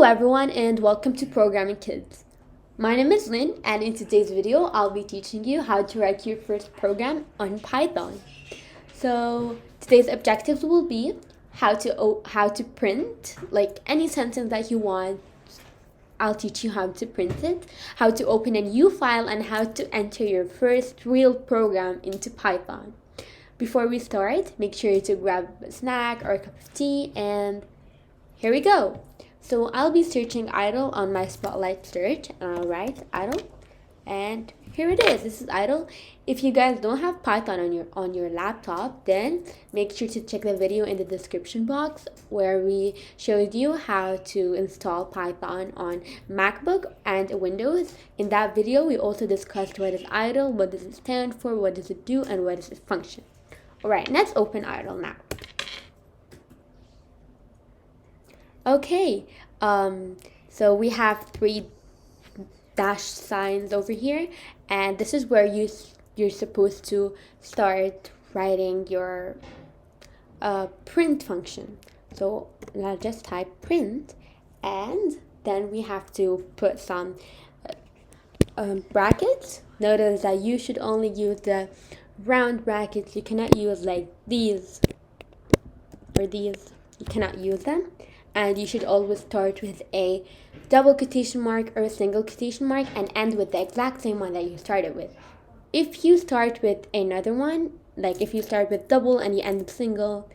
everyone and welcome to Programming Kids. My name is Lynn and in today's video I'll be teaching you how to write your first program on Python. So today's objectives will be how to print like any sentence that you want. I'll teach you how to print it, how to open a new file, and how to enter your first real program into Python. Before we start, make sure to grab a snack or a cup of tea, and here we go. So I'll be searching idle on my Spotlight search, and I'll write idle, and here it is. This is idle. If you guys don't have Python on your laptop, then make sure to check the video in the description box where we showed you how to install Python on MacBook and Windows. In that video, we also discussed what is idle, what does it stand for, what does it do, and what is its function. Alright, let's open idle now. Okay, so we have three dash signs over here, and this is where you're supposed to start writing your print function. So I'll just type print, and then we have to put some brackets. Notice that you should only use the round brackets. You cannot use like these or these. You cannot use them. And you should always start with a double quotation mark or a single quotation mark and end with the exact same one that you started with. If you start with another one, like if you start with double and you end with single,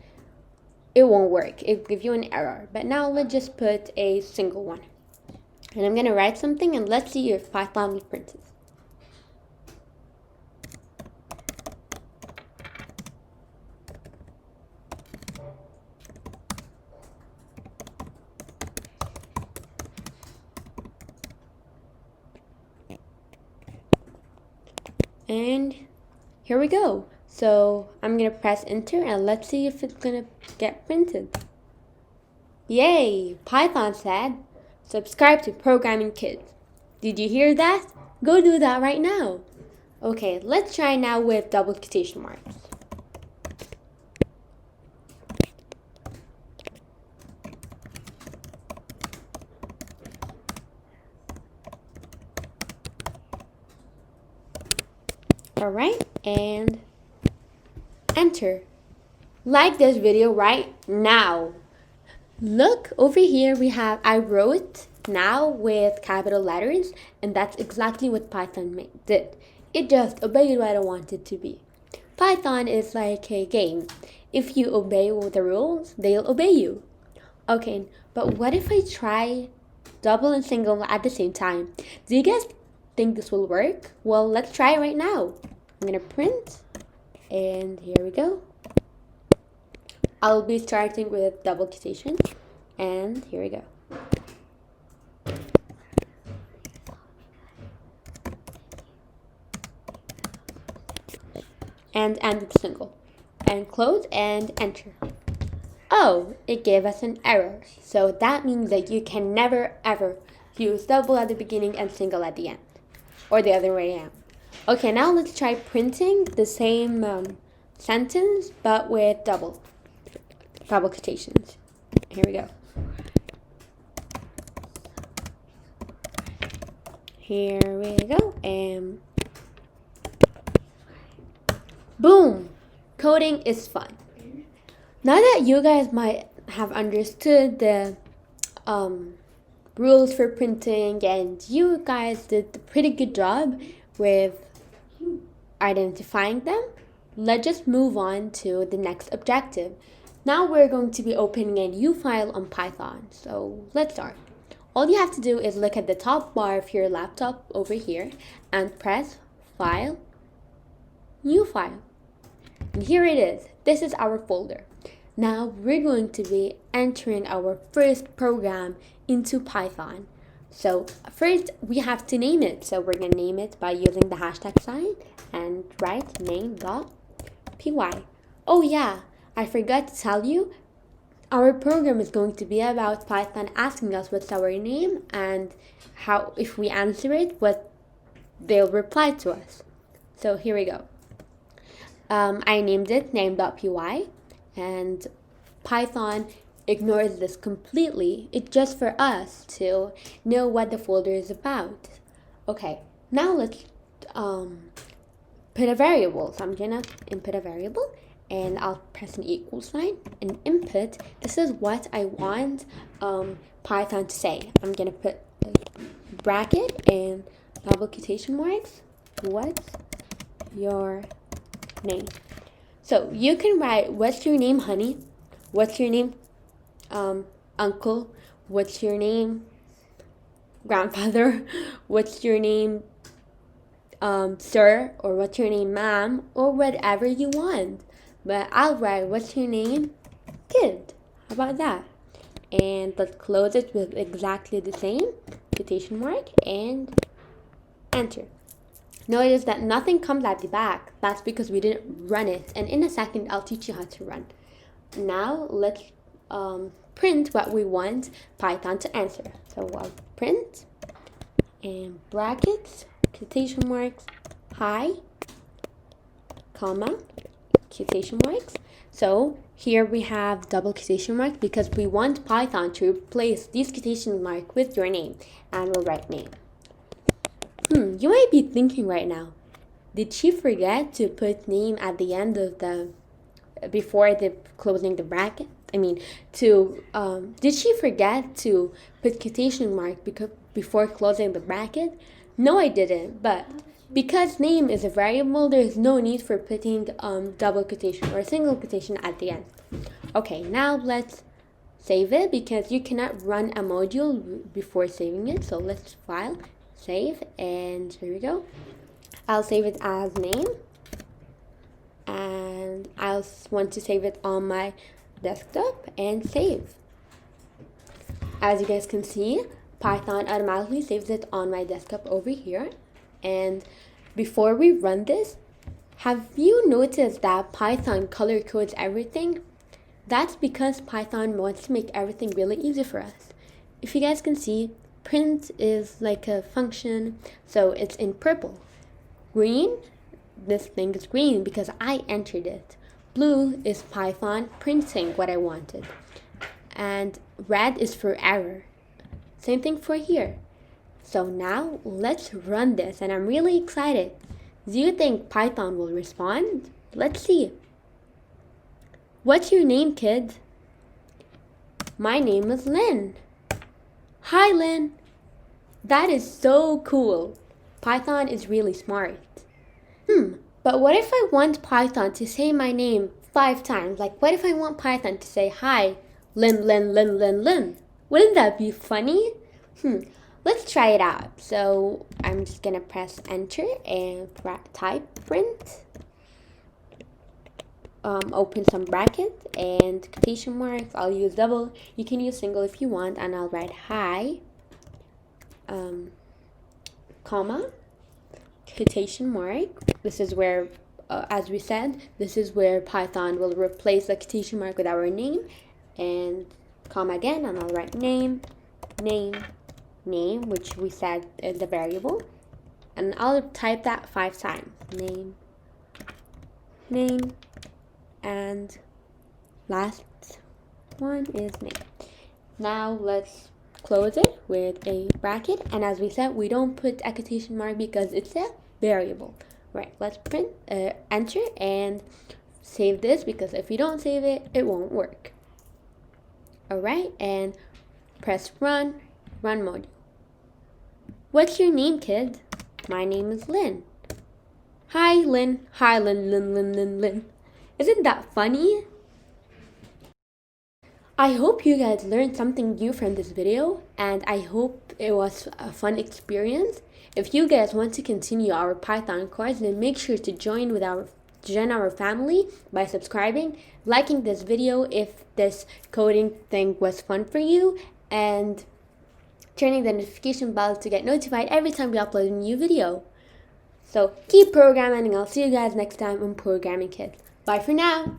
it won't work. It'll give you an error. But now let's just put a single one. And I'm going to write something and let's see if Python will print it. And here we go. So I'm gonna press enter and let's see if it's gonna get printed. Yay! Python said, subscribe to Programming Kids. Did you hear that? Go do that right now. Okay, let's try now with double quotation marks. Alright, and enter. Like this video right now. Look over here, I wrote now with capital letters, and that's exactly what Python did. It just obeyed what I wanted it to be. Python is like a game. If you obey the rules, they'll obey you. Okay, but what if I try double and single at the same time? Do you guys think this will work? Well, let's try it right now. I'm gonna print, and here we go. I'll be starting with double quotation, and here we go. And end with single, and close and enter. Oh, it gave us an error. So that means that you can never ever use double at the beginning and single at the end, or the other way around. Okay, now let's try printing the same sentence, but with double quotations. Here we go. Here we go, and boom! Coding is fun. Now that you guys might have understood the rules for printing, and you guys did a pretty good job with identifying them, let's just move on to the next objective. Now we're going to be opening a new file on Python. So let's start. All you have to do is look at the top bar of your laptop over here and press File, New File. And here it is. This is our folder. Now we're going to be entering our first program into Python. So first we have to name it. So we're going to name it by using the hashtag sign and write name.py. Oh yeah, I forgot to tell you, our program is going to be about Python asking us what's our name and how, if we answer it, what they'll reply to us. So here we go. I named it name.py, and Python ignores this completely. It's just for us to know what the folder is about. Okay, now let's put a variable. So I'm gonna input a variable and I'll press an equal sign and input. This is what I want Python to say. I'm gonna put a bracket and double quotation marks. What's your name? So you can write, what's your name, honey? What's your name, uncle? What's your name, grandfather? What's your name, sir? Or what's your name, ma'am? Or whatever you want. But I'll write, what's your name, kid? How about that? And let's close it with exactly the same quotation mark and enter. Notice that nothing comes at the back. That's because we didn't run it. And in a second, I'll teach you how to run. Now, let's print what we want Python to answer. So I'll print and brackets, quotation marks, hi, comma, quotation marks. So here we have double quotation marks because we want Python to replace these quotation marks with your name. And we'll write name. You might be thinking right now, did she forget to put name at the end of before the closing the bracket? Did she forget to put quotation mark before closing the bracket? No, I didn't, but because name is a variable, there's no need for putting double quotation or a single quotation at the end. Okay, now let's save it because you cannot run a module before saving it. So let's file, save, and here we go. I'll save it as name, and I'll want to save it on my desktop and save. As you guys can see, Python automatically saves it on my desktop over here. And before we run this, have you noticed that Python color codes everything? That's because Python wants to make everything really easy for us. If you guys can see, print is like a function, so it's in purple. Green, this thing is green because I entered it. Blue is Python printing what I wanted. And red is for error. Same thing for here. So now let's run this, and I'm really excited. Do you think Python will respond? Let's see. What's your name, kid? My name is Lynn. Hi, Lynn. That is so cool. Python is really smart. But what if I want Python to say my name 5 times? Like, what if I want Python to say, hi, Lynn, Lynn, Lynn, Lynn, Lynn? Wouldn't that be funny? Let's try it out. So I'm just gonna press enter and type print. Open some brackets and quotation marks. I'll use double. You can use single if you want, and I'll write hi, comma, quotation mark. This is where, as we said, this is where Python will replace the quotation mark with our name, and comma again, and I'll write name, which we said is the variable, and I'll type that 5 times. Name, and last one is name. Now let's close it with a bracket, and as we said, we don't put a quotation mark because it's a variable. Right, let's print, enter, and save this because if you don't save it, it won't work. Alright, and press run module. What's your name, kid? My name is Lynn. Hi, Lynn. Hi, Lynn, Lynn. Isn't that funny? I hope you guys learned something new from this video, and I hope it was a fun experience. If you guys want to continue our Python course, then make sure to join our family by subscribing, liking this video if this coding thing was fun for you, and turning the notification bell to get notified every time we upload a new video. So keep programming, and I'll see you guys next time on Programming Kids. Bye for now.